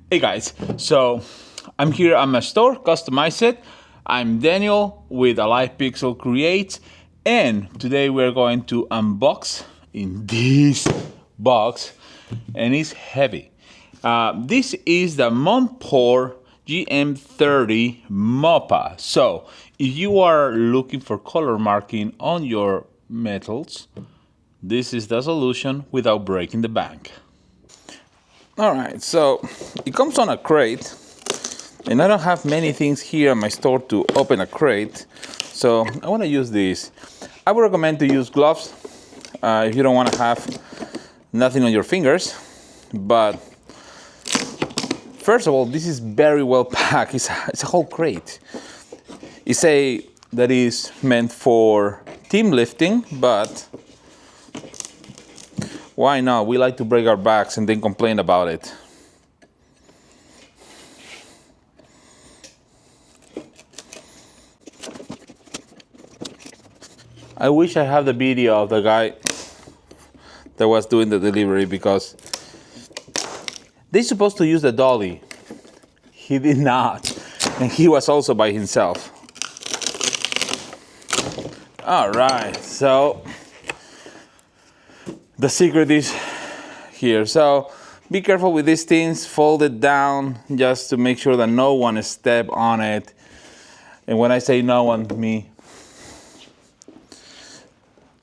Hey guys, so I'm here at my store, Customize It. I'm Daniel with Alive Pixel Creates, and today we're going to unbox in this box, and it's heavy. This is the Monport GPro 30w Mopa. So if you are looking for color marking on your metals, this is the solution without breaking the bank. Alright, so it comes on a crate, and I don't have many things here in my store to open a crate, so I want to use this. I would recommend to use gloves if you don't want to have nothing on your fingers, but first of all, this is very well packed. It's a whole crate. It say that is meant for team lifting, but why not? We like to break our backs and then complain about it. I wish I have the video of the guy that was doing the delivery, because they're supposed to use the dolly. He did not, and he was also by himself. All right, so the secret is here. So be careful with these things, fold it down just to make sure that no one step on it. And when I say no one, me.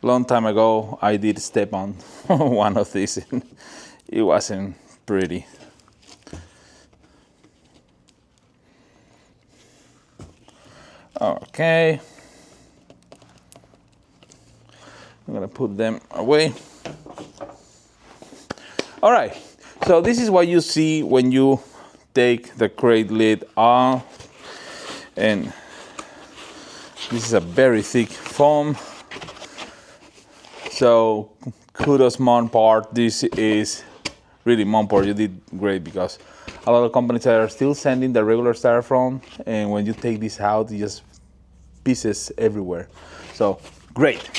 Long time ago, I did step on one of these, and it wasn't pretty. Okay. I'm gonna put them away. All right, so this is what you see when you take the crate lid off, and this is a very thick foam. So kudos Monport, this is really Monport, you did great, because a lot of companies are still sending the regular styrofoam, and when you take this out, it just pieces everywhere. So great.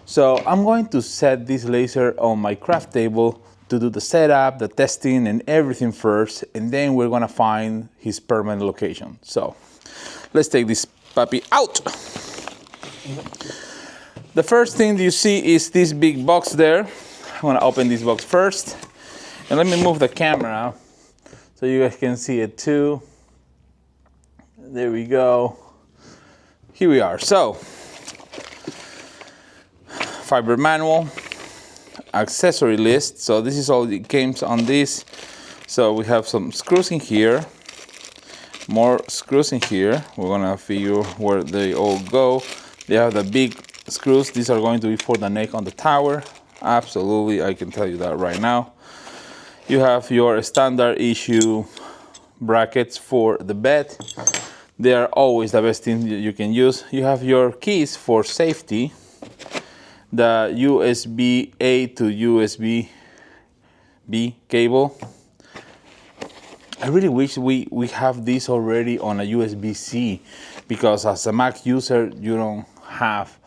So I'm going to set this laser on my craft table to do the setup, the testing, and everything first, and then we're gonna find his permanent location. So let's take this puppy out. The first thing you see is this big box there. I'm gonna open this box first, and let me move the camera so you guys can see it too. There we go. Here we are. So fiber manual, accessory list. So this is all it came on this. So we have some screws in here, more screws in here. We're gonna figure where they all go. They have the big screws. These are going to be for the neck on the tower. Absolutely, I can tell you that right now. You have your standard issue brackets for the bed. They are always the best thing you can use. You have your keys for safety. The USB-A to USB-B cable. I really wish we have this already on a USB-C, because as a Mac user, you don't have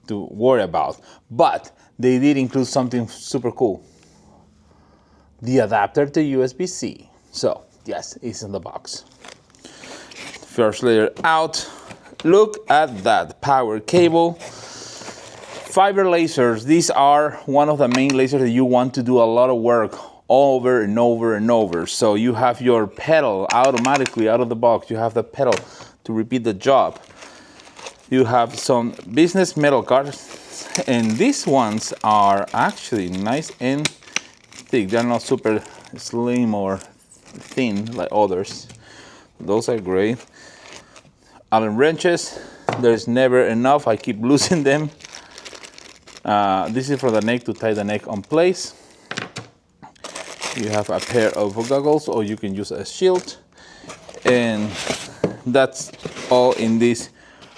to worry about. But they did include something super cool. The adapter to USB-C. So yes, it's in the box. First layer out. Look at that power cable. Fiber lasers, these are one of the main lasers that you want to do a lot of work over and over and over. So you have your pedal automatically out of the box. You have the pedal to repeat the job. You have some business metal cards, and these ones are actually nice and thick. They're not super slim or thin like others. Those are great. Allen wrenches, there's never enough. I keep losing them. This is for the neck, to tie the neck on place. You have a pair of goggles, or you can use a shield, and that's all in this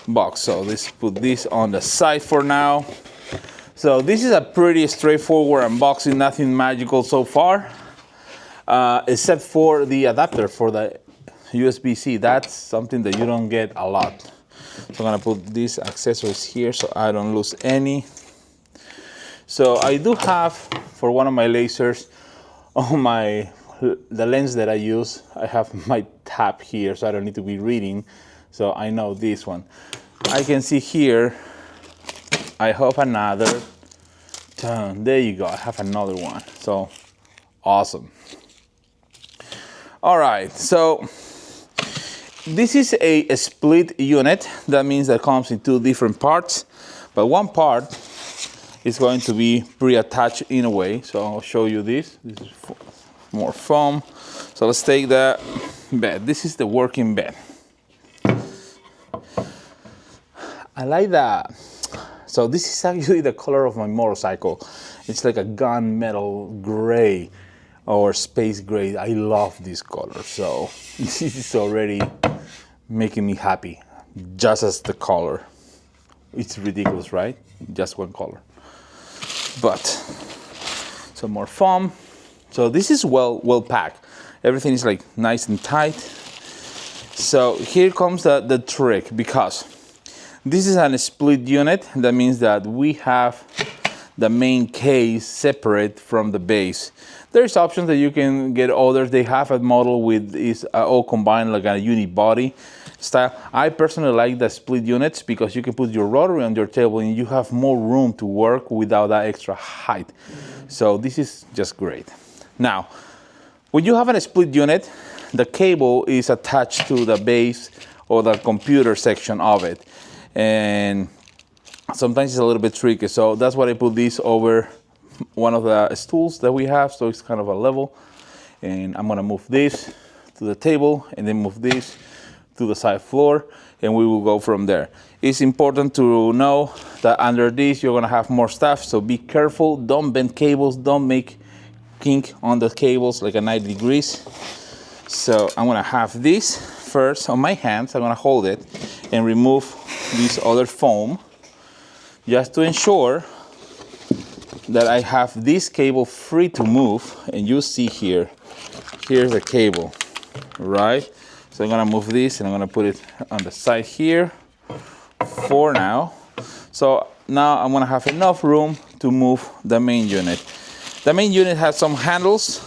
box. So let's put this on the side for now. So this is a pretty straightforward unboxing, nothing magical so far, except for the adapter for the USB-C. That's something that you don't get a lot. So I'm gonna put these accessories here so I don't lose any. So I do have, for one of my lasers, on the lens that I use, I have my tab here, so I don't need to be reading. So I know this one. I can see here, I have another. There you go, I have another one. So awesome. All right, so this is a split unit. That means that it comes in two different parts, but one part is going to be pre-attached in a way. So I'll show you this. This is more foam. So let's take the bed. This is the working bed. I like that. So this is actually the color of my motorcycle. It's like a gunmetal gray or space gray. I love this color. So this is already making me happy, just as the color. It's ridiculous, right? Just one color. But some more foam. So this is well packed. Everything is like nice and tight. So here comes the trick, because this is a split unit. That means that we have the main case separate from the base. There's options that you can get others. They have a model with is all combined like a unibody style. I personally like the split units because you can put your rotary on your table and you have more room to work without that extra height. So this is just great. Now, when you have a split unit, the cable is attached to the base or the computer section of it. And sometimes it's a little bit tricky. So that's why I put this over one of the stools that we have. So it's kind of a level. And I'm gonna move this to the table and then move this to the side floor, and we will go from there. It's important to know that under this, you're gonna have more stuff. So be careful, don't bend cables, don't make kink on the cables like a 90 degrees. So I'm gonna have this first on my hands. I'm gonna hold it and remove this other foam just to ensure that I have this cable free to move. And you see here, here's the cable, right? So I'm gonna move this and I'm gonna put it on the side here for now. So now I'm gonna have enough room to move the main unit. The main unit has some handles.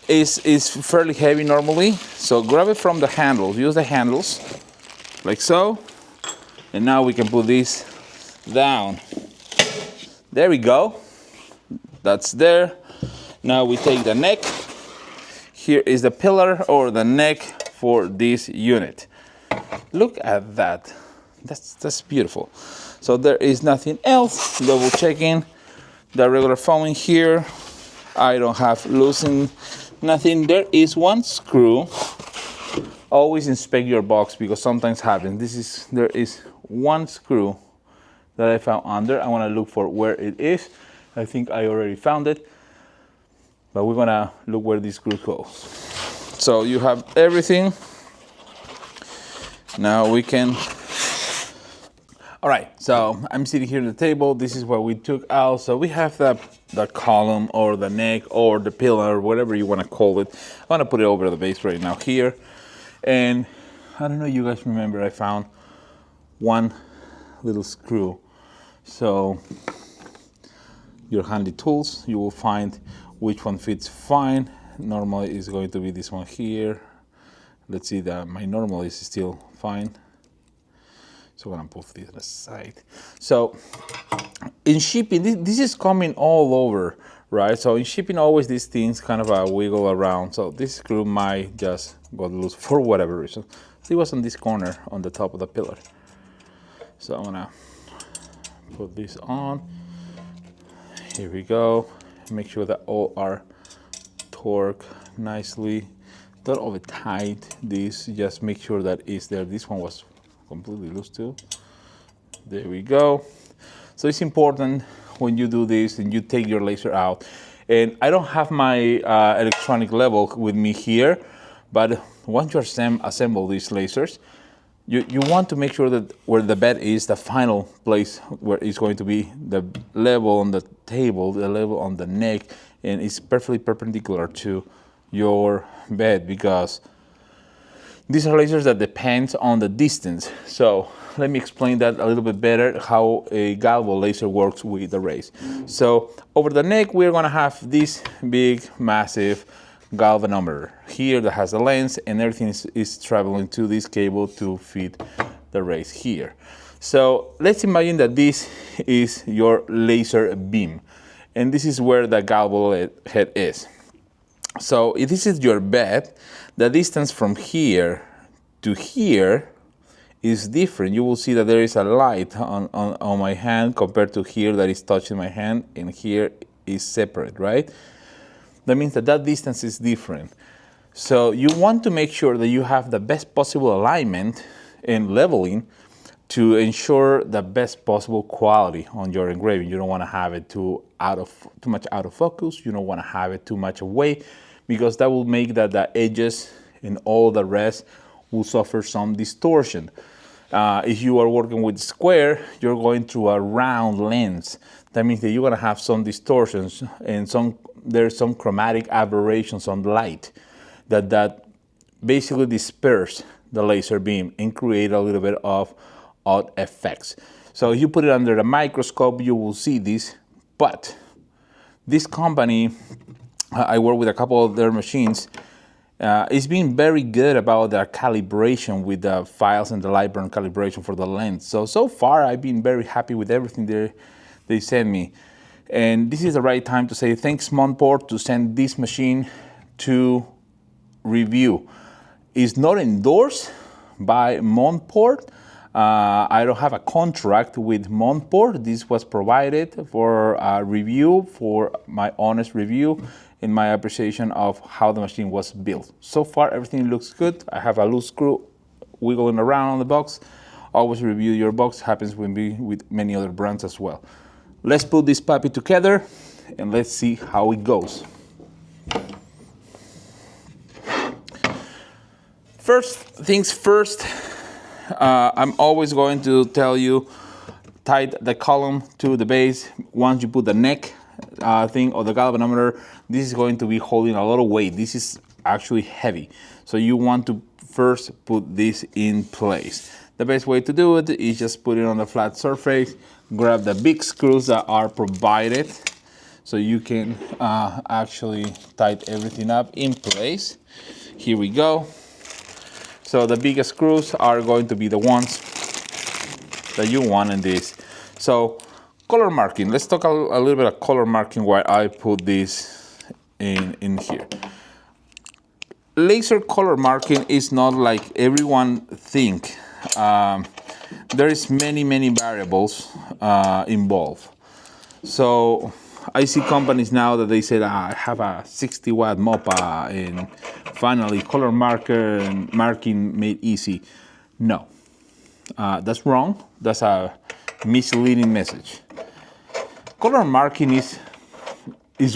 Is fairly heavy normally. So grab it from the handles, use the handles like so. And now we can put this down. There we go. That's there. Now we take the neck. Here is the pillar or the neck for this unit. Look at that. That's beautiful. So there is nothing else. Double checking the regular foaming here. I don't have loosened nothing. There is one screw. Always inspect your box because sometimes happens. There is one screw that I found under. I want to look for where it is. I think I already found it, but we're gonna look where this screw goes. So you have everything. Now we can. All right, so I'm sitting here at the table. This is what we took out. So we have the column or the neck or the pillar, whatever you want to call it. I'm gonna put it over the base right now here. And I don't know, you guys remember, I found one little screw. So your handy tools, you will find which one fits fine. Normally it's going to be this one here. Let's see that my normal is still fine. So I'm gonna put this aside. So in shipping, this is coming all over, right? So in shipping, always these things kind of wiggle around. So this screw might just got loose for whatever reason. It was on this corner on the top of the pillar. So I'm gonna put this on. Here we go. Make sure that all are torqued nicely. Don't over tight this, just make sure that it's there. This one was completely loose too. There we go. So it's important when you do this and you take your laser out. And I don't have my electronic level with me here, but once you assemble these lasers, you want to make sure that where the bed is the final place where it's going to be the level on the table, the level on the neck, and it's perfectly perpendicular to your bed, because These are lasers that depend on the distance. So let me explain that a little bit better, how a galvo laser works with the rays. So over the neck, we're gonna have this big, massive galvanometer here that has a lens, and everything is traveling to this cable to feed the rays here. So let's imagine that this is your laser beam, and this is where the galvo head is. So if this is your bed, the distance from here to here is different. You will see that there is a light on my hand compared to here that is touching my hand, and here is separate, right? That means that that distance is different. So you want to make sure that you have the best possible alignment and leveling to ensure the best possible quality on your engraving. You don't want to have it too much out of focus. You don't want to have it too much away, because that will make that the edges and all the rest will suffer some distortion. If you are working with square, you're going through a round lens. That means that you're going to have some distortions, and there's some chromatic aberrations on the light that basically disperse the laser beam and create a little bit of odd effects. So if you put it under the microscope, you will see this. But this company, I work with a couple of their machines, is being very good about their calibration with the files and the light burn calibration for the lens. So far, I've been very happy with everything they send me. And this is the right time to say thanks, Monport, to send this machine to review. It's not endorsed by Monport. I don't have a contract with Monport. This was provided for a review, for my honest review and my appreciation of how the machine was built. So far, everything looks good. I have a loose screw wiggling around on the box. Always review your box. Happens with many other brands as well. Let's put this puppy together and let's see how it goes. First things first, I'm always going to tell you, tight the column to the base. Once you put the neck thing or the galvanometer, this is going to be holding a lot of weight. This is actually heavy. So you want to first put this in place. The best way to do it is just put it on the flat surface, grab the big screws that are provided so you can actually tighten everything up in place. Here we go. So the biggest screws are going to be the ones that you want in this. So color marking, let's talk a little bit of color marking while I put this in here. Laser color marking is not like everyone think. There is many variables involved. So I see companies now that they said, I have a 60-watt Mopa and finally color marker and marking made easy. No, that's wrong. That's a misleading message. Color marking is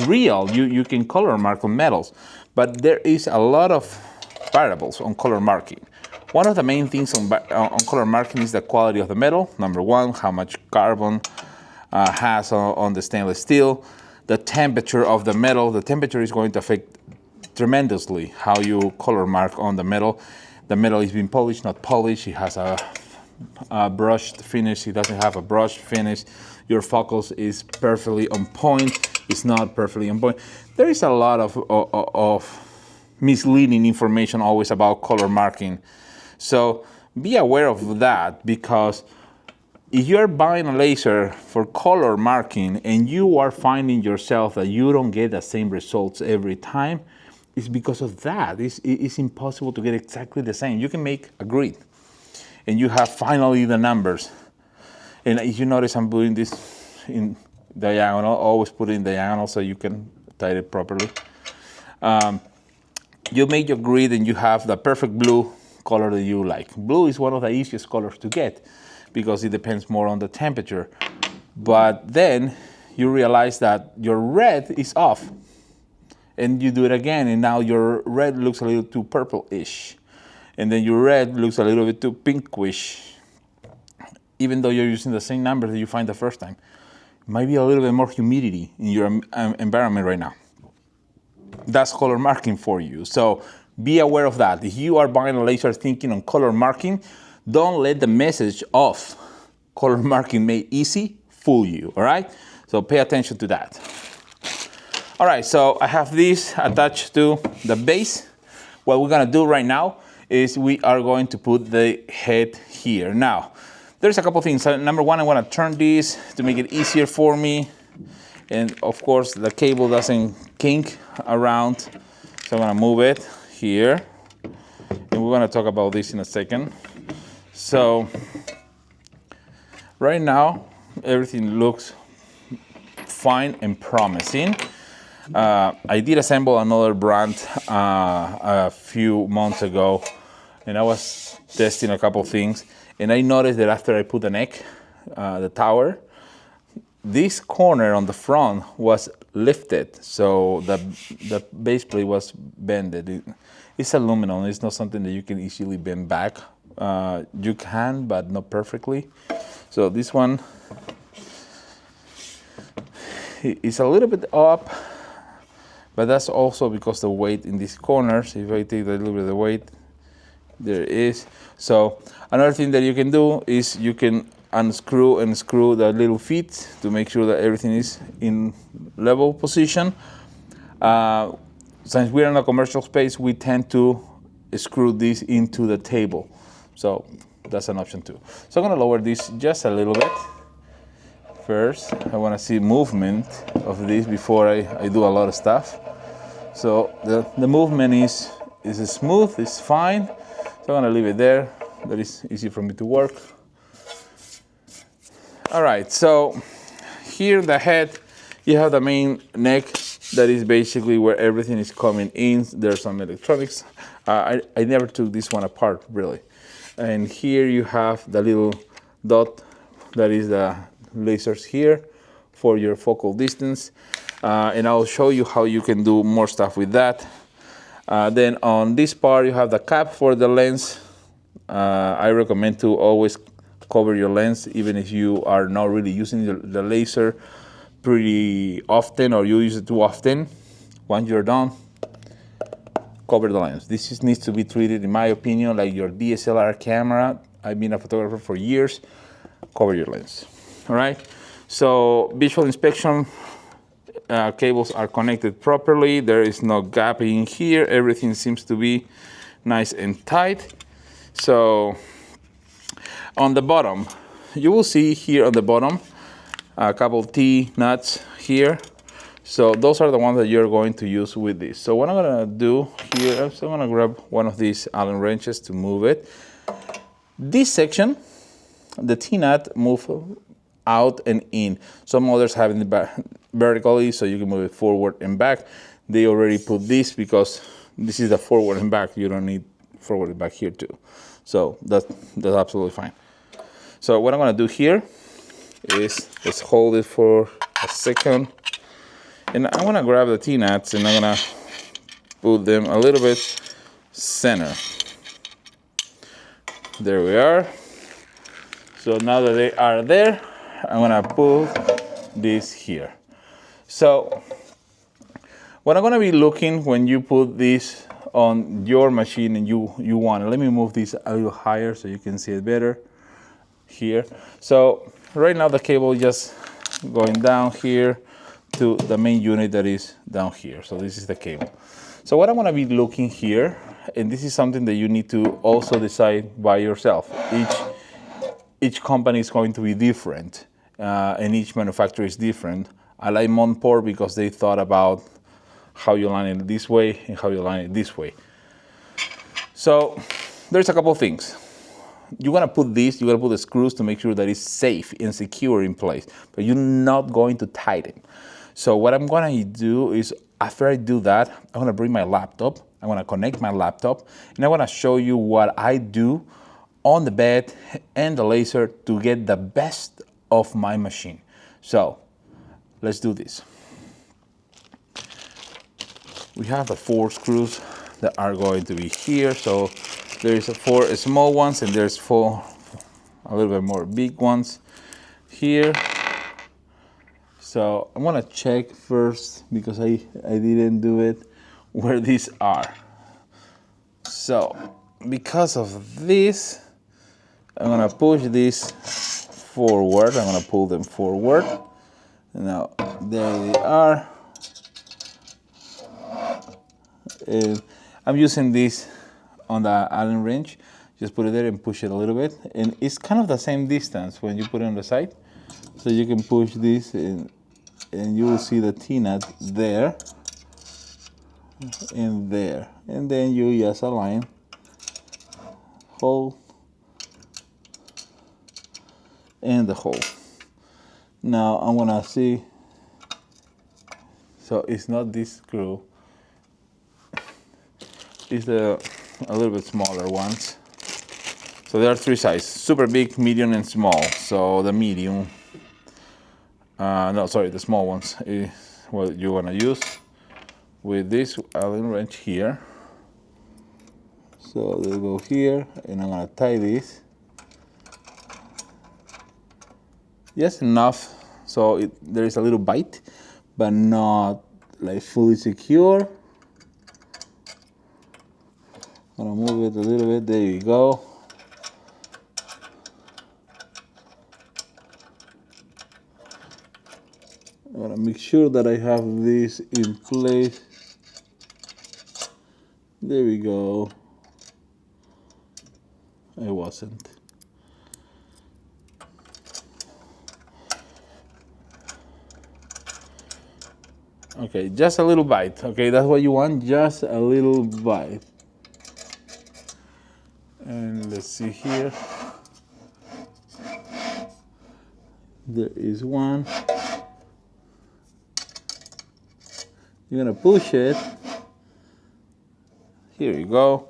real. You can color mark on metals, but there is a lot of variables on color marking. One of the main things on color marking is the quality of the metal. Number one, how much carbon has on the stainless steel, the temperature of the metal. The temperature is going to affect tremendously how you color mark on the metal. The metal is being polished, not polished. It has a brushed finish. It doesn't have a brushed finish. Your focus is perfectly on point. It's not perfectly on point. There is a lot of misleading information always about color marking. So be aware of that, because if you're buying a laser for color marking and you are finding yourself that you don't get the same results every time, it's because of that. It's impossible to get exactly the same. You can make a grid and you have finally the numbers. And if you notice, I'm putting this in diagonal, always put it in diagonal so you can tighten it properly. You make your grid and you have the perfect blue color that you like. Blue is one of the easiest colors to get because it depends more on the temperature. But then you realize that your red is off. And you do it again, and now your red looks a little too purple-ish. And then your red looks a little bit too pinkish. Even though you're using the same number that you find the first time. It might be a little bit more humidity in your environment right now. That's color marking for you. So Be aware of that. If you are buying a laser thinking on color marking, don't let the message of color marking made easy fool you, all right? So pay attention to that. All right, so I have this attached to the base. What we're gonna do right now is we are going to put the head here. Now, there's a couple things. Number one, I wanna turn this to make it easier for me. And of course, the cable doesn't kink around. So I'm gonna move it here. And we're gonna talk about this in a second. So, right now, everything looks fine and promising. I did assemble another brand a few months ago, and I was testing a couple things, and I noticed that after I put the neck, the tower, this corner on the front was lifted, so the base plate was bended. It's aluminum. It's not something that you can easily bend back. You can, but not perfectly. So this one is a little bit up, but that's also because the weight in these corners. If I take a little bit of the weight, there it is. So another thing that you can do is you can unscrew and screw the little feet to make sure that everything is in level position. Since we're in a commercial space, we tend to screw this into the table. So that's an option too. So I'm gonna lower this just a little bit. First, I wanna see movement of this before I do a lot of stuff. So the movement is smooth, it's fine. So I'm gonna leave it there. That is easy for me to work. All right, so here the head, you have the main neck that is basically where everything is coming in. There's some electronics. I never took this one apart, really. And here you have the little dot that is the lasers here for your focal distance. And I'll show you how you can do more stuff with that. Then on this part, you have the cap for the lens. I recommend to always cover your lens, even if you are not really using the laser pretty often or you use it too often. Once you're done, cover the lens. This needs to be treated, in my opinion, like your DSLR camera. I've been a photographer for years. Cover your lens. All right. So visual inspection, cables are connected properly. There is no gap in here. Everything seems to be nice and tight. So on the bottom, you will see here on the bottom a couple T-nuts here. So those are the ones that you're going to use with this. So what I'm gonna do here, I'm gonna grab one of these Allen wrenches to move it. This section, the T-nut move out and in. Some others have it vertically, so you can move it forward and back. They already put this because this is the forward and back. You don't need forward and back here too. So that's absolutely fine. So what I'm gonna do here is let's hold it for a second. And I'm gonna grab the T-nuts and I'm gonna put them a little bit center. There we are. So now that they are there, I'm gonna put this here. So what I'm gonna be looking when you put this on your machine and you want it, let me move this a little higher so you can see it better here. So right now the cable is just going down here to the main unit that is down here. So this is the cable. So what I'm gonna be looking here, and this is something that you need to also decide by yourself. Each company is going to be different, and each manufacturer is different. I like Monport because they thought about how you line it this way and how you line it this way. So there's a couple of things. You want to put the screws to make sure that it's safe and secure in place, but you're not going to tighten. So what I'm going to do is, after I do that, I'm going to bring my laptop, I'm going to connect my laptop, and I want to show you what I do on the bed and the laser to get the best of my machine. So let's do this. We have the 4 screws that are going to be here. So there's 4 small ones and there's 4 a little bit more big ones here. So I'm gonna check first, because I didn't do it, where these are. So because of this, I'm gonna push this forward. I'm gonna pull them forward. Now there they are. And I'm using this on the Allen wrench. Just put it there and push it a little bit. And it's kind of the same distance when you put it on the side. So you can push this and you will see the T-nut there and there. And then you just align, hold, and the hole. Now I'm gonna see, so it's not this screw, it's a little bit smaller ones. So there are three sizes, super big, medium, and small. So the medium, no, sorry, the small ones is what you wanna use with this Allen wrench here. So they'll go here, and I'm gonna tie this. Just enough so there is a little bite, but not like fully secure. I'm gonna move it a little bit, there you go. I'm gonna make sure that I have this in place. There we go. I wasn't. Okay, just a little bite. Okay, that's what you want, just a little bite. And let's see here. There is one. You're gonna push it. Here you go.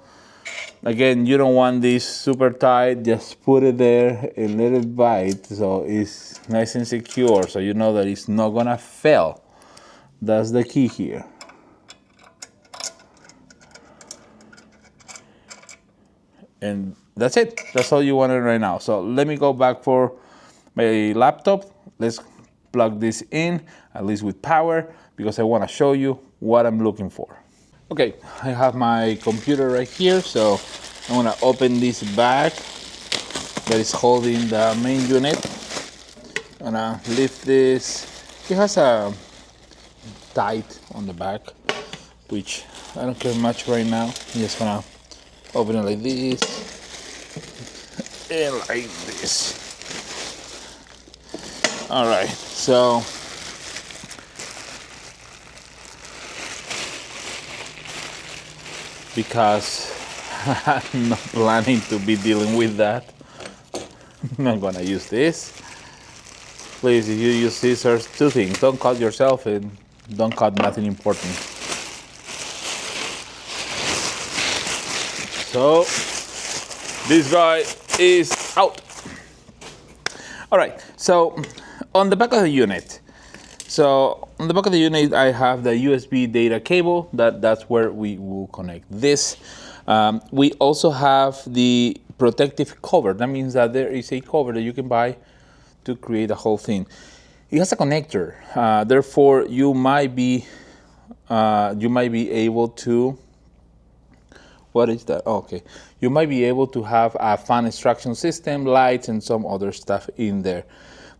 Again, you don't want this super tight. Just put it there and let it bite so it's nice and secure, so you know that it's not gonna fail. That's the key here. And that's it. That's all you wanted right now. So let me go back for my laptop. Let's plug this in, at least with power, because I want to show you what I'm looking for. Okay, I have my computer right here, so I'm gonna open this bag that is holding the main unit. I'm gonna lift this. It has a tight on the back, which I don't care much right now. I'm just gonna open it like this and like this. All right, so because I'm not planning to be dealing with that, I'm gonna use this. Please, if you use scissors, two things: don't cut yourself and don't cut nothing important. So this guy is out. All right, so on the back of the unit. So on the back of the unit, I have the USB data cable. That's where we will connect this. We also have the protective cover. That means that there is a cover that you can buy to create the whole thing. It has a connector. Therefore, you might be able to. What is that? Oh, okay. You might be able to have a fan extraction system, lights, and some other stuff in there.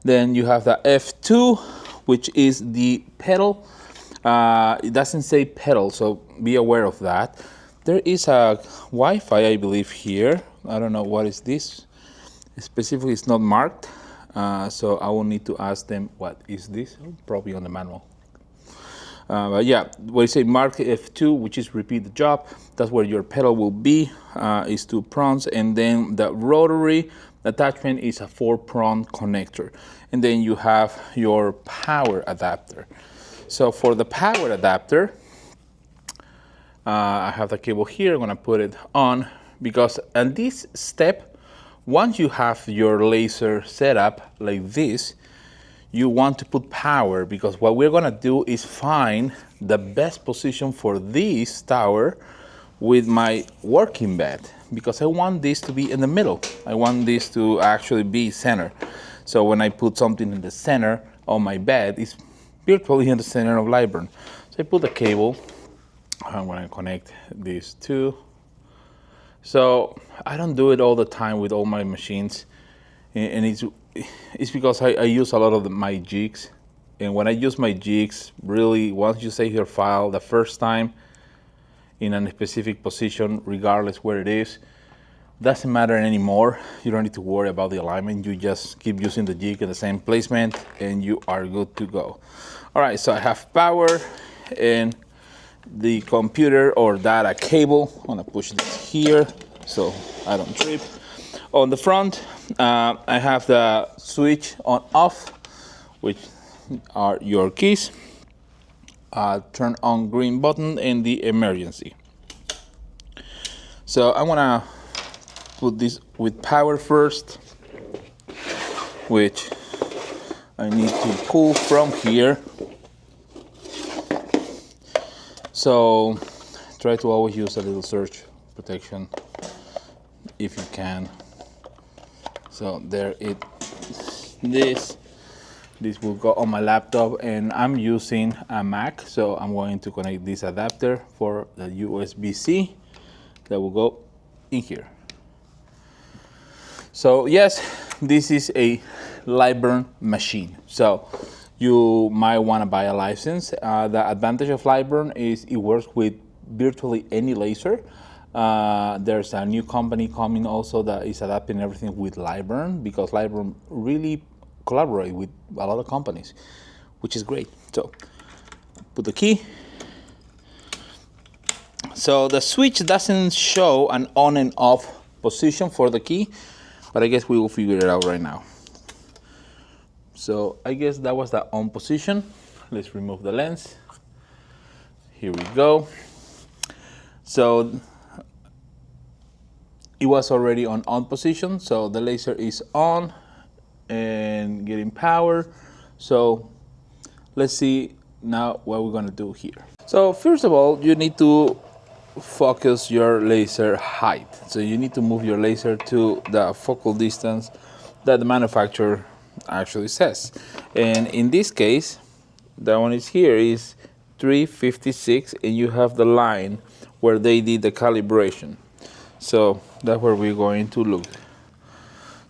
Then you have the F2, which is the pedal. It doesn't say pedal, so be aware of that. There is a Wi-Fi, I believe, here. I don't know what is this. Specifically, it's not marked, so I will need to ask them what is this. Probably on the manual. But yeah, when you say mark F2, which is repeat the job, that's where your pedal will be, is 2 prongs, and then the rotary attachment is a 4-prong connector. And then you have your power adapter. So for the power adapter, I have the cable here. I'm gonna put it on, because at this step, once you have your laser set up like this, you want to put power, because what we're gonna do is find the best position for this tower with my working bed, because I want this to be in the middle. I want this to actually be center. So when I put something in the center of my bed, it's virtually in the center of light burn. So I put the cable. I'm gonna connect these two. So I don't do it all the time with all my machines, and it's because I use a lot of my jigs, and when I use my jigs, really once you save your file the first time in a specific position, regardless where it is, doesn't matter anymore. You don't need to worry about the alignment. You just keep using the jig in the same placement and you are good to go. All right, so I have power and the computer or data cable. I'm gonna push this here so I don't trip. On the front, I have the switch on off, which are your keys. Turn on green button and the emergency. So I'm gonna put this with power first, which I need to pull from here. So try to always use a little surge protection if you can. So there it, this will go on my laptop, and I'm using a Mac, so I'm going to connect this adapter for the USB-C that will go in here. So yes, this is a Liburn machine. So you might want to buy a license. The advantage of Liburn is it works with virtually any laser. There's a new company coming also that is adapting everything with Liburn, because Liburn really collaborate with a lot of companies, which is great. So put the key. So the switch doesn't show an on and off position for the key, but I guess we will figure it out right now. So I guess that was the on position. Let's remove the lens. Here we go. So it was already on position, so the laser is on and getting power. So let's see now what we're gonna do here. So first of all, you need to focus your laser height. So you need to move your laser to the focal distance that the manufacturer actually says. And in this case, that one is here is 356, and you have the line where they did the calibration. So that's where we're going to look.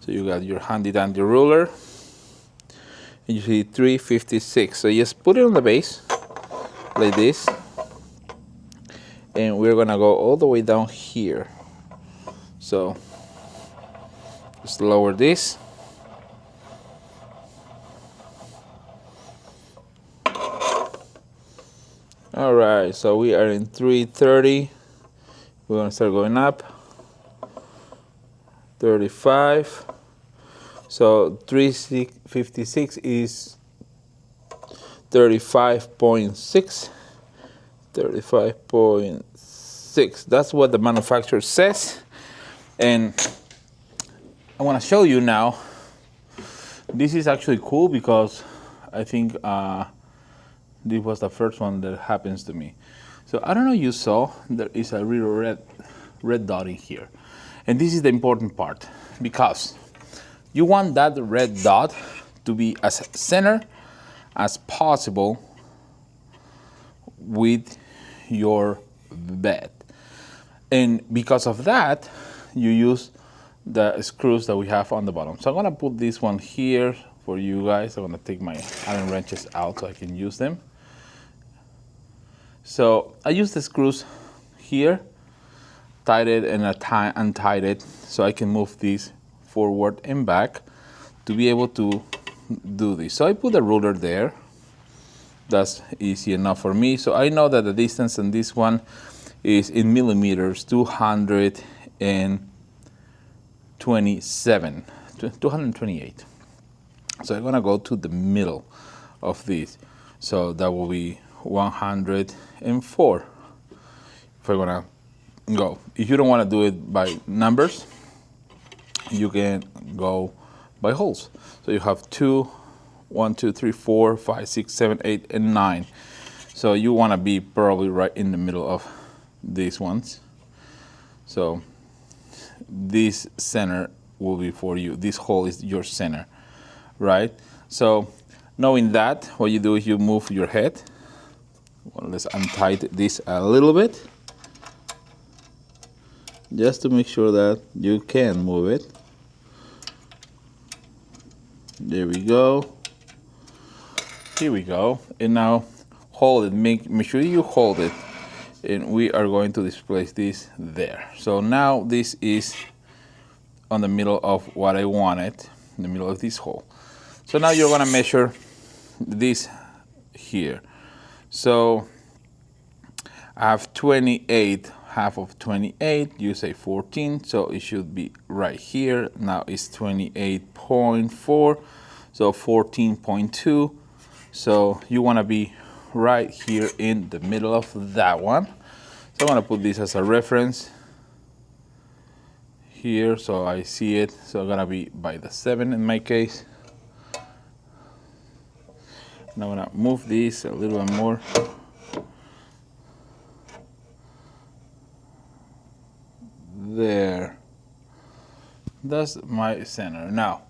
So you got your handy dandy ruler, and you see 356. So just put it on the base like this, and we're gonna go all the way down here. So just lower this. All right, so we are in 330. We're gonna start going up. 35. So 356 is 35.6. 35.6. That's what the manufacturer says. And I want to show you now. This is actually cool because I think this was the first one that happens to me. So I don't know if you saw, there is a little red dot in here. And this is the important part, because you want that red dot to be as center as possible with your bed. And because of that, you use the screws that we have on the bottom. So I'm gonna put this one here for you guys. I'm gonna take my Allen wrenches out so I can use them. So I use the screws here, tied it and untied it, so I can move these forward and back to be able to do this. So I put a ruler there. That's easy enough for me. So I know that the distance on this one is in millimeters, 228. So I'm gonna go to the middle of this. So that will be 104. If I'm gonna go, if you don't wanna do it by numbers, you can go by holes. So you have 1, 2, 3, 4, 5, 6, 7, 8, and 9. So you want to be probably right in the middle of these ones. So this center will be for you. This hole is your center, right? So knowing that, what you do is you move your head. Well, let's untie this a little bit. just to make sure that you can move it. There we go. Here we go. And now hold it. Make sure you hold it. And we are going to displace this there. So now this is on the middle of what I wanted, in the middle of this hole. So now you're gonna measure this here. So I have 28, half of 28, you say 14, so it should be right here. Now it's 28.4, so 14.2. So you wanna be right here in the middle of that one. So I'm gonna put this as a reference here so I see it. So I'm gonna be by the 7 in my case. And I'm gonna move this a little bit more. There. That's my center. Now,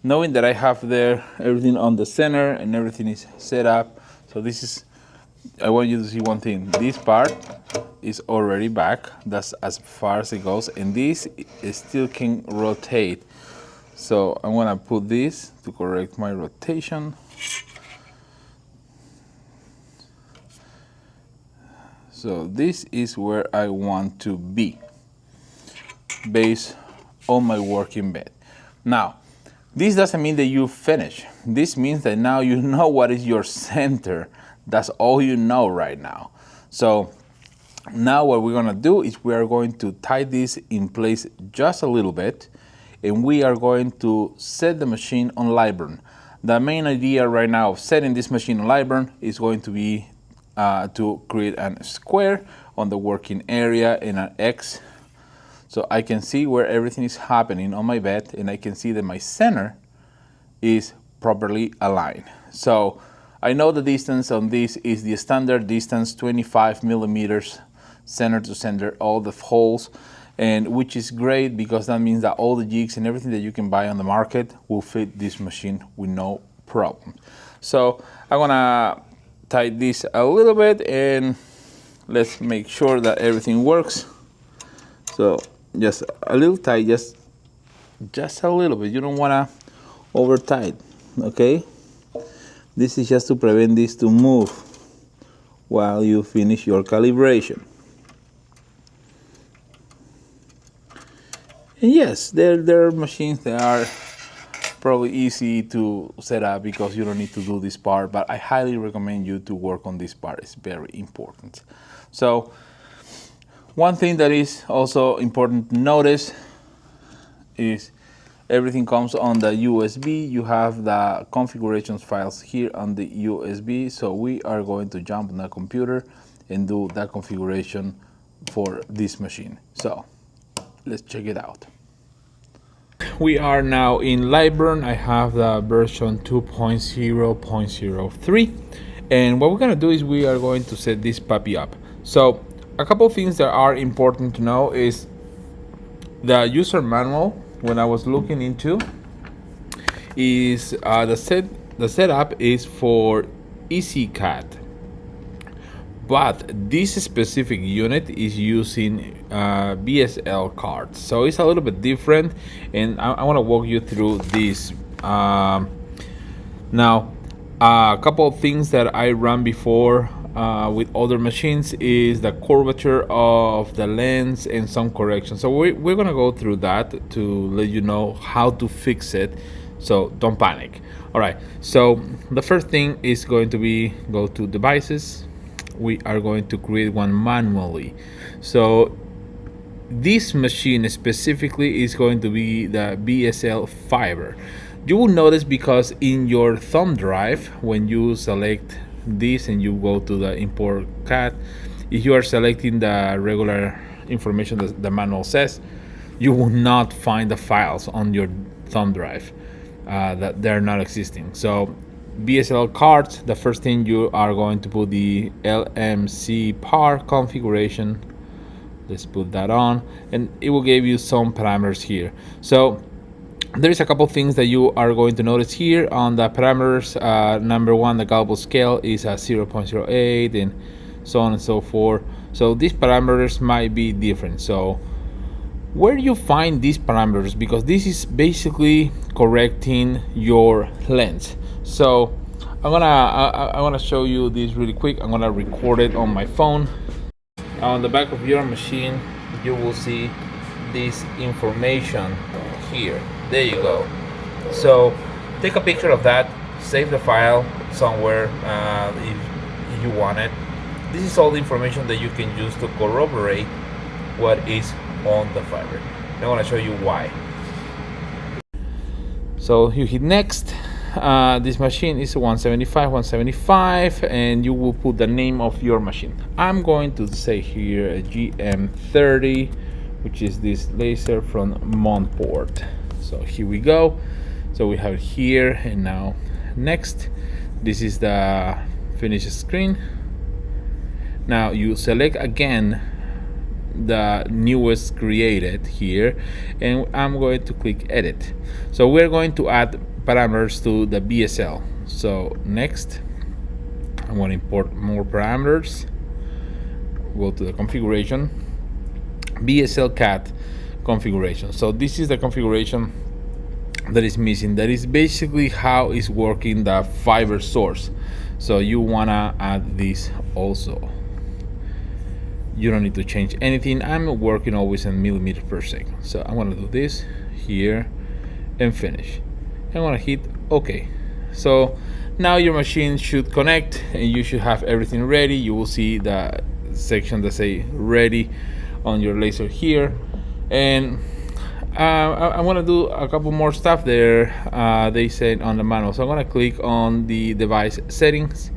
knowing that I have there everything on the center and everything is set up, so this is, I want you to see one thing. This part is already back. That's as far as it goes, and this still can rotate. So I'm gonna put this to correct my rotation. So this is where I want to be based on my working bed. Now, this doesn't mean that you finish. This means that now you know what is your center. That's all you know right now. So now what we're gonna do is we are going to tie this in place just a little bit, and we are going to set the machine on live burn. The main idea right now of setting this machine on live burn is going to be to create a square on the working area and an X, so I can see where everything is happening on my bed, and I can see that my center is properly aligned. So I know the distance on this is the standard distance, 25 millimeters, center to center, all the holes, and which is great because that means that all the jigs and everything that you can buy on the market will fit this machine with no problem. So I'm gonna tie this a little bit and let's make sure that everything works. So just a little tight, just a little bit. You don't wanna over tight, okay? This is just to prevent this to move while you finish your calibration. And yes, there are machines that are probably easy to set up because you don't need to do this part, but I highly recommend you to work on this part. It's very important. So one thing that is also important to notice is everything comes on the USB. You have the configurations files here on the USB, so we are going to jump on the computer and do that configuration for this machine. So let's check it out. We are now in live burn. I have the version 2.0.03, and what we're gonna do is we are going to set this puppy up. So a couple of things that are important to know is the user manual. When I was looking into is the setup is for EasyCAD, but this specific unit is using BSL cards, so it's a little bit different, and I want to walk you through this. Now, a couple of things that I ran before with other machines is the curvature of the lens and some corrections. So we're gonna go through that to let you know how to fix it, so don't panic. All right, so the first thing is going to be go to devices. We are going to create one manually. So this machine specifically is going to be the BSL fiber. You will notice because in your thumb drive, when you select this and you go to the import CAD, if you are selecting the regular information that the manual says, you will not find the files on your thumb drive, that they're not existing. So BSL cards, the first thing you are going to put the LMC par configuration. Let's put that on, and it will give you some parameters here. So there's a couple things that you are going to notice here on the parameters. Number one, the Galvo scale is a 0.08 and so on and so forth. So these parameters might be different. So where do you find these parameters? Because this is basically correcting your lens. So I'm gonna show you this really quick. I'm gonna record it on my phone. On the back of your machine, you will see this information here. There you go. So take a picture of that, save the file somewhere if you want it. This is all the information that you can use to corroborate what is on the fiber. I want to show you why. So you hit next. This machine is 175, and you will put the name of your machine. I'm going to say here a GM30, which is this laser from Monport. So here we go. So we have it here, and now next. This is the finished screen. Now you select again the newest created here, and I'm going to click edit. So we're going to add parameters to the BSL. So next, I'm going to import more parameters. Go to the configuration, BSL cat configuration. So this is the configuration that is missing. That is basically how is working the fiber source. So you wanna add this also. You don't need to change anything. I'm working always in millimeters per second. So I'm gonna do this here and finish. I'm gonna hit OK. So now your machine should connect and you should have everything ready. You will see the section that say ready on your laser here. And I want to do a couple more stuff there. They said on the manual. So I'm gonna click on the device settings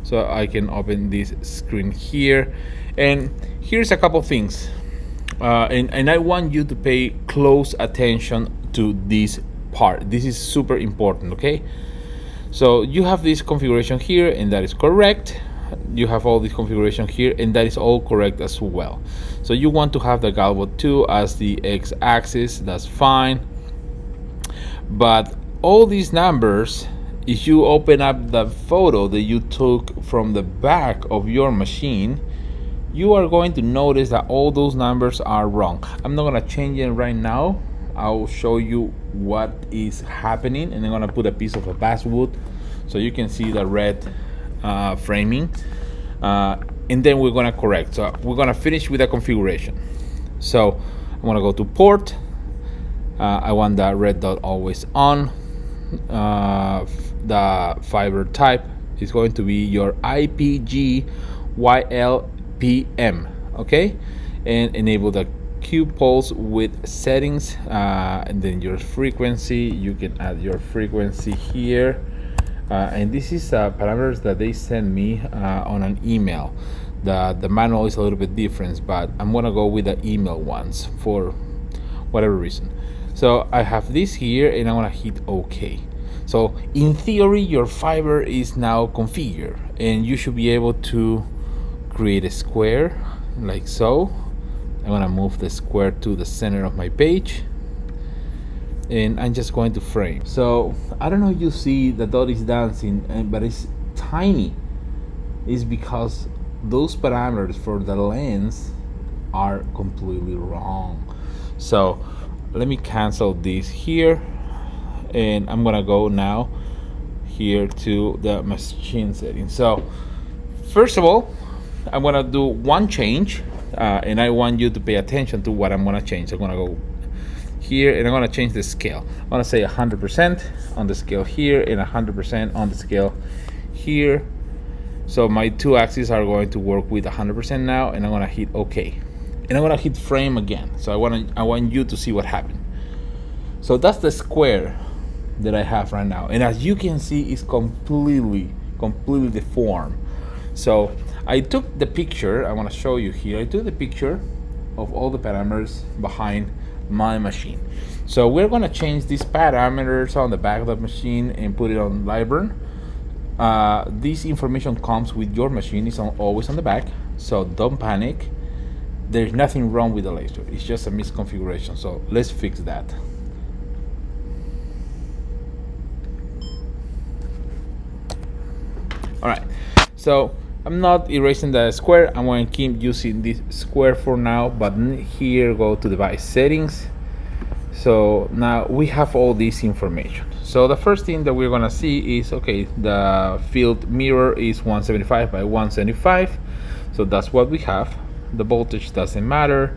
so I can open this screen here. And here's a couple things, and I want you to pay close attention to this part. This is super important, okay? So you have this configuration here, and that is correct. You have all this configuration here, and that is all correct as well. So you want to have the Galvo 2 as the x-axis, that's fine. But all these numbers, if you open up the photo that you took from the back of your machine, you are going to notice that all those numbers are wrong. I'm not gonna change it right now. I'll show you what is happening, and I'm gonna put a piece of a basswood so you can see the red framing, and then we're gonna correct. So we're gonna finish with the configuration. So I'm gonna go to port. I want the red dot always on. The fiber type is going to be your IPG YLPM, okay? And enable the Q pulse with settings, and then your frequency. You can add your frequency here, and this is parameters that they send me on an email. The manual is a little bit different, but I'm gonna go with the email ones for whatever reason. So I have this here, and I'm gonna hit OK. So in theory, your fiber is now configured, and you should be able to create a square like so. I'm gonna move the square to the center of my page, and I'm just going to frame. So I don't know if you see the dot is dancing, but it's tiny. It's because those parameters for the lens are completely wrong. So let me cancel this here, and I'm gonna go now here to the machine settings. So first of all, I'm gonna do one change, and I want you to pay attention to what I'm gonna change. I'm gonna go here, and I'm gonna change the scale. I'm gonna say 100% on the scale here, and 100% on the scale here. So my two axes are going to work with 100% now, and I'm gonna hit OK. And I'm gonna hit frame again. So I want you to see what happened. So that's the square that I have right now, and as you can see, it's completely deformed. So I took the picture. I want to show you here. I took the picture of all the parameters behind my machine. So we're going to change these parameters on the back of the machine and put it on Library. This information comes with your machine. It's always on the back, so don't panic. There's nothing wrong with the laser. It's just a misconfiguration. So let's fix that. All right. So I'm not erasing the square. I'm going to keep using this square for now, but here go to device settings. So now we have all this information. So the first thing that we're gonna see is, okay, the field mirror is 175 by 175. So that's what we have. The voltage doesn't matter.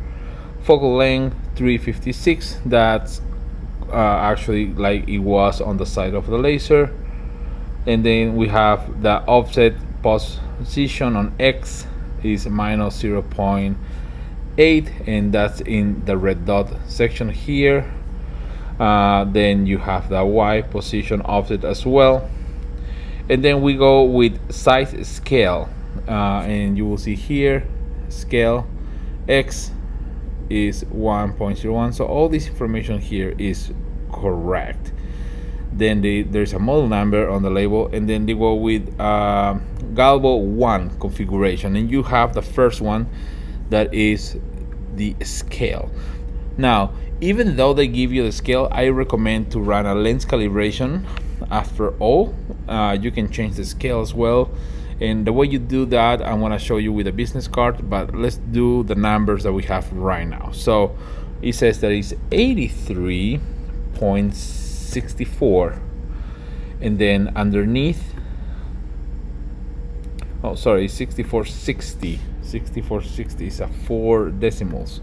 Focal length 356. That's actually like it was on the side of the laser. And then we have the offset position on X is minus 0.8, and that's in the red dot section here. Then you have the Y position offset as well, and then we go with size scale, and you will see here scale X is 1.01. so all this information here is correct. Then there's a model number on the label, and then they go with Galvo 1 configuration, and you have the first one that is the scale. Now, even though they give you the scale, I recommend to run a lens calibration after all. You can change the scale as well, and the way you do that I'm going to show you with a business card, but let's do the numbers that we have right now. So it says that it's 83.64, and then underneath, oh sorry, 6460 is a 4 decimals,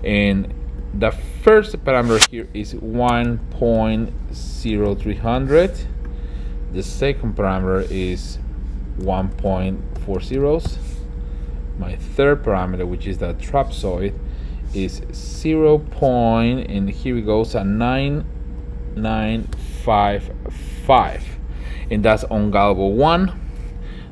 and the first parameter here is 1.0300. The second parameter is 1.40. My third parameter, which is the trapezoid, is 0. And here it goes at 9955, and that's on Galvo 1.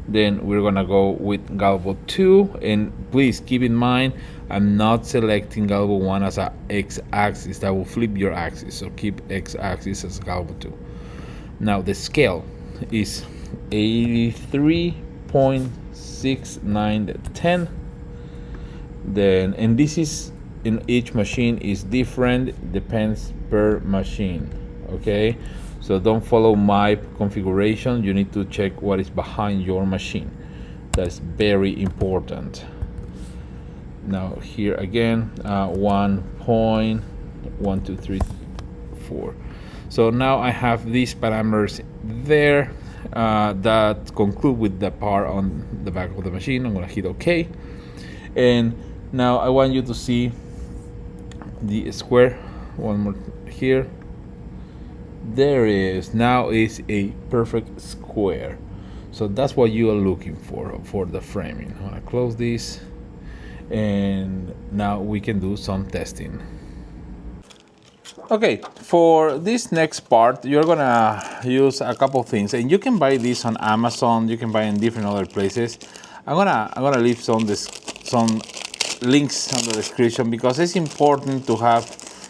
Then we're gonna go with Galvo 2, and please keep in mind I'm not selecting Galvo 1 as a x-axis. That will flip your axis, so keep x-axis as Galvo 2. Now the scale is 83.6910. Then, and this is in each machine is different, depends per machine, okay? So don't follow my configuration. You need to check what is behind your machine. That's very important. Now here again, 1.1234. So now I have these parameters there that conclude with the part on the back of the machine. I'm gonna hit OK. And now I want you to see the square one more here. There is, now is a perfect square. So that's what you are looking for the framing. I'm gonna close this, and now we can do some testing. Okay, for this next part, you're gonna use a couple things, and you can buy this on Amazon. You can buy in different other places. I'm gonna leave some links on the description, because it's important to have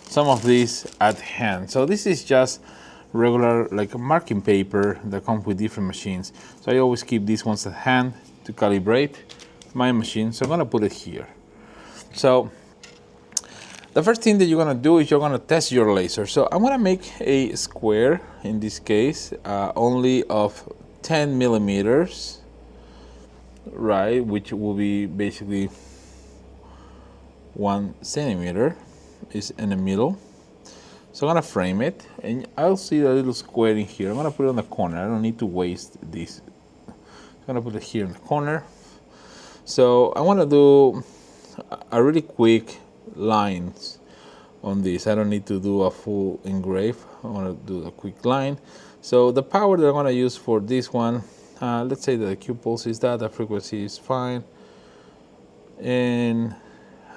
some of these at hand. So this is just regular like marking paper that comes with different machines. So I always keep these ones at hand to calibrate my machine. So I'm gonna put it here. So the first thing that you're gonna do is you're gonna test your laser. So I'm gonna make a square, in this case, only of 10 millimeters, right? Which will be basically 1 centimeter is in the middle. So I'm gonna frame it, and I'll see the little square in here. I'm gonna put it on the corner. I don't need to waste this. I'm gonna put it here in the corner. So I wanna do a really quick lines on this. I don't need to do a full engrave. I wanna do a quick line. So the power that I'm gonna use for this one, let's say that the Q pulse is that, the frequency is fine. And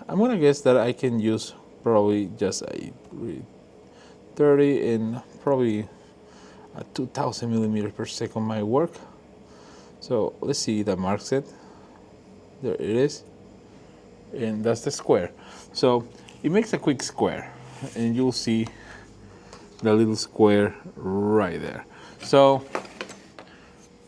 I'm gonna guess that I can use probably just a 30 and probably a 2000 millimeters per second might work. So let's see, that marks it. There it is. And that's the square. So it makes a quick square, and you'll see the little square right there. So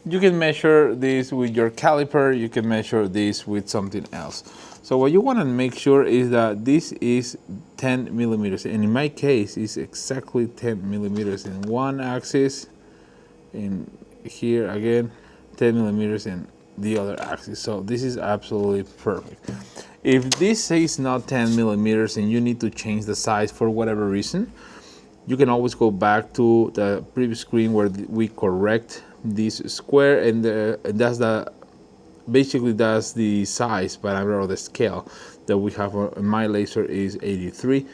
you can measure this with your caliper, you can measure this with something else. So what you want to make sure is that this is 10 millimeters, and in my case it's exactly 10 millimeters in one axis, and here again 10 millimeters in the other axis. So this is absolutely perfect. If this is not 10 millimeters and you need to change the size for whatever reason, you can always go back to the previous screen where we correct this square, and that's the basically that's the size parameter of the scale that we have on my laser is 83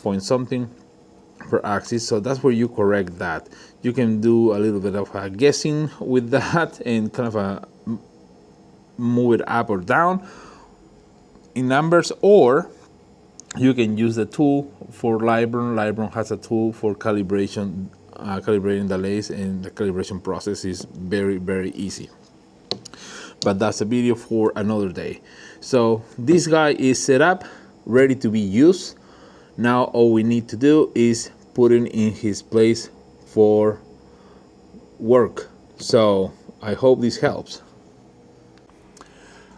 point something per axis. So that's where you correct that. You can do a little bit of a guessing with that and kind of move it up or down in numbers, or you can use the tool for Librem. Librem has a tool for calibration, calibrating the lace, and the calibration process is very, very easy. But that's a video for another day. So this guy is set up, ready to be used. Now all we need to do is put it in his place for work. So I hope this helps.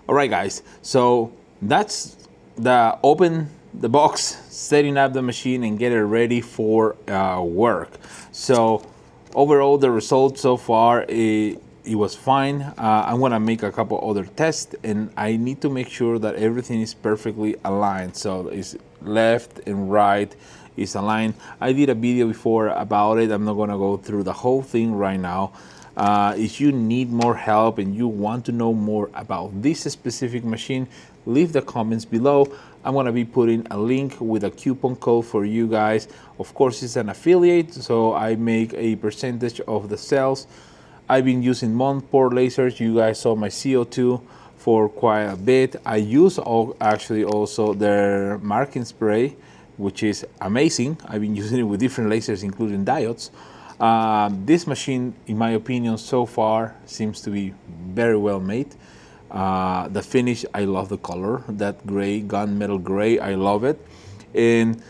All right, guys, so that's the open the box, setting up the machine, and get it ready for work. So overall, the result so far, it was fine. I'm gonna make a couple other tests, and I need to make sure that everything is perfectly aligned. So it's left and right is aligned. I did a video before about it. I'm not gonna go through the whole thing right now. If you need more help and you want to know more about this specific machine, leave the comments below. I'm gonna be putting a link with a coupon code for you guys. Of course, it's an affiliate, so I make a percentage of the sales. I've been using Monport lasers. You guys saw my CO2 for quite a bit. I use actually also their marking spray, which is amazing. I've been using it with different lasers, including diodes. This machine, in my opinion, so far seems to be very well made. The finish, I love the color, that gray, gunmetal gray, I love it. And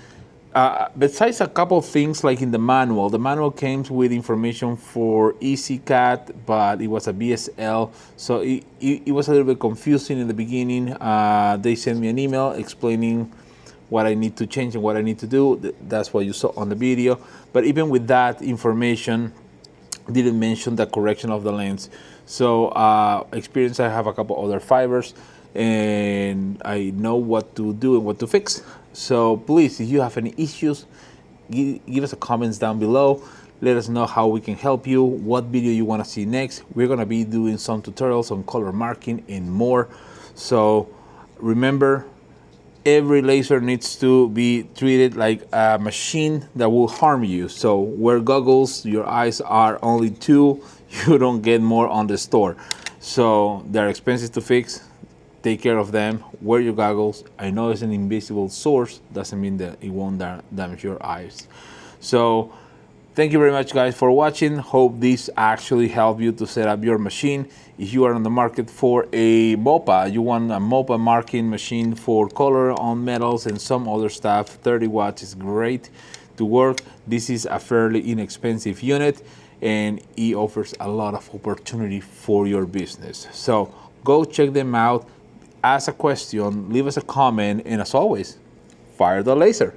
besides a couple of things like in the manual came with information for EasyCAD, but it was a BSL, so it was a little bit confusing in the beginning. They sent me an email explaining what I need to change and what I need to do. That's what you saw on the video. But even with that information, didn't mention the correction of the lens. So experience, I have a couple other fibers and I know what to do and what to fix. So please, if you have any issues, give us a comments down below. Let us know how we can help you, what video you want to see next. We're going to be doing some tutorials on color marking and more. So remember, every laser needs to be treated like a machine that will harm you. So wear goggles, your eyes are only 2, you don't get more on the store. So they're expensive to fix, take care of them, wear your goggles. I know it's an invisible source, doesn't mean that it won't damage your eyes. So thank you very much, guys, for watching. Hope this actually helped you to set up your machine. If you are on the market for a MOPA, you want a MOPA marking machine for color on metals and some other stuff, 30 watts is great to work. This is a fairly inexpensive unit and it offers a lot of opportunity for your business. So go check them out, ask a question, leave us a comment, and as always, fire the laser.